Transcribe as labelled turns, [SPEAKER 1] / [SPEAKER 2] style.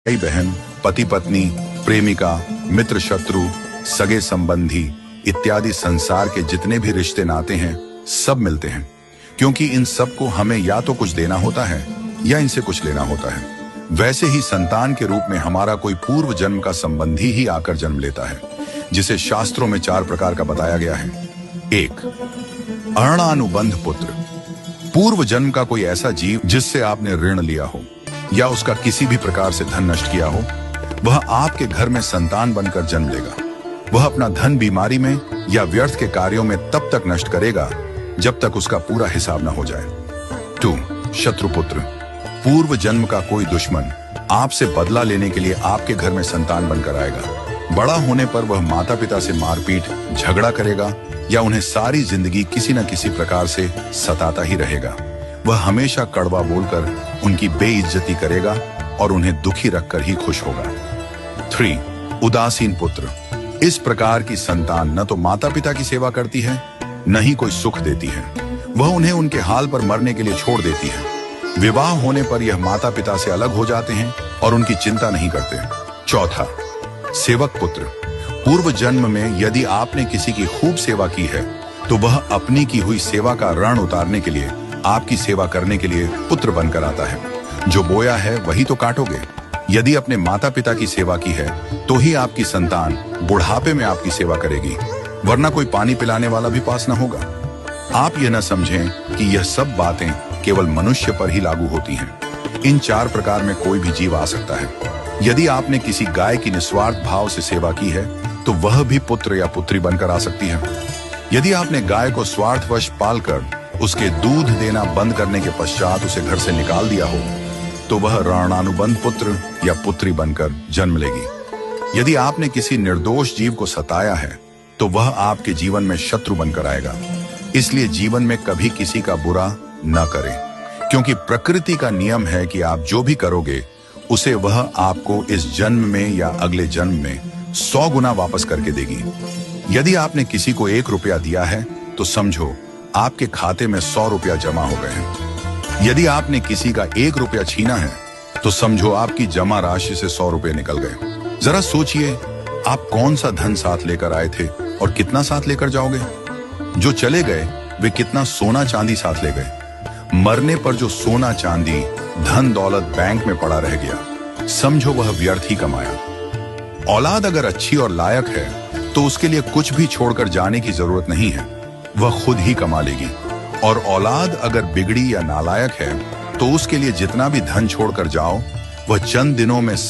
[SPEAKER 1] भाई बहन, पति पत्नी, प्रेमिका, मित्र शत्रु, सगे संबंधी इत्यादि संसार के जितने भी रिश्ते नाते हैं सब मिलते हैं, क्योंकि इन सब को हमें या तो कुछ देना होता है या इनसे कुछ लेना होता है। वैसे ही संतान के रूप में हमारा कोई पूर्व जन्म का संबंधी ही आकर जन्म लेता है, जिसे शास्त्रों में 4 प्रकार का बताया गया है। 1. अणानुबंध पुत्र। पूर्व जन्म का कोई ऐसा जीव जिससे आपने ऋण लिया हो या उसका किसी भी प्रकार से धन नष्ट किया हो, वह आपके घर में संतान बनकर जन्म लेगा। वह अपना धन बीमारी में या व्यर्थ के कार्यों में तब तक नष्ट करेगा जब तक उसका पूरा हिसाब न हो जाए। 2. शत्रुपुत्र। पूर्व जन्म का कोई दुश्मन आपसे बदला लेने के लिए आपके घर में संतान बनकर आएगा। बड़ा होने पर वह माता पिता से मारपीट, झगड़ा करेगा या उन्हें सारी जिंदगी किसी न किसी प्रकार से सताता ही रहेगा। वह हमेशा कड़वा बोलकर उनकी बेइज्जती करेगा और उन्हें दुखी रखकर ही खुश होगा। 3. उदासीन पुत्र। इस प्रकार की संतान न तो माता पिता की सेवा करती है, न ही कोई सुख देती है। वह उन्हें उनके हाल पर मरने के लिए छोड़ देती है। विवाह होने पर यह माता पिता से अलग हो जाते हैं और उनकी चिंता नहीं करते। 4. सेवक पुत्र। पूर्व जन्म में यदि आपने किसी की खूब सेवा की है तो वह अपनी की हुई सेवा का ऋण उतारने के लिए आपकी सेवा करने के लिए पुत्र बनकर आता है। जो बोया है वही तो काटोगे। यदि अपने माता पिता की सेवा की है तो ही आपकी संतान बुढ़ापे में आपकी सेवा करेगी, वरना कोई पानी पिलाने वाला भी पास न होगा। आप यह न समझें कि यह सब बातें केवल मनुष्य पर ही लागू होती हैं। इन 4 प्रकार में कोई भी जीव आ सकता है। यदि आपने किसी गाय की निस्वार्थ भाव से सेवा की है तो वह भी पुत्र या पुत्री बनकर आ सकती है। यदि आपने गाय को स्वार्थवश पालकर उसके दूध देना बंद करने के पश्चात उसे घर से निकाल दिया हो तो वह ऋणानुबंध पुत्र या पुत्री बनकर जन्म लेगी। यदि आपने किसी निर्दोष जीव को सताया है तो वह आपके जीवन में शत्रु बनकर आएगा। इसलिए जीवन में कभी किसी का बुरा न करें, क्योंकि प्रकृति का नियम है कि आप जो भी करोगे उसे वह आपको इस जन्म में या अगले जन्म में 100 गुना वापस करके देगी। यदि आपने किसी को 1 रुपया दिया है तो समझो आपके खाते में 100 रुपया जमा हो गए हैं। यदि आपने किसी का 1 रुपया छीना है तो समझो आपकी जमा राशि से 100 रुपये निकल गए। जरा सोचिए, आप कौन सा धन साथ लेकर आए थे और कितना साथ लेकर जाओगे। जो चले गए वे कितना सोना चांदी साथ ले गए। मरने पर जो सोना चांदी धन दौलत बैंक में पड़ा रह गया, समझो वह व्यर्थ ही कमाया। औलाद अगर अच्छी और लायक है तो उसके लिए कुछ भी छोड़कर जाने की जरूरत नहीं है, वह खुद ही कमा लेगी। और औलाद अगर बिगड़ी या नालायक है तो उसके लिए जितना भी धन छोड़कर जाओ वह चंद दिनों में सब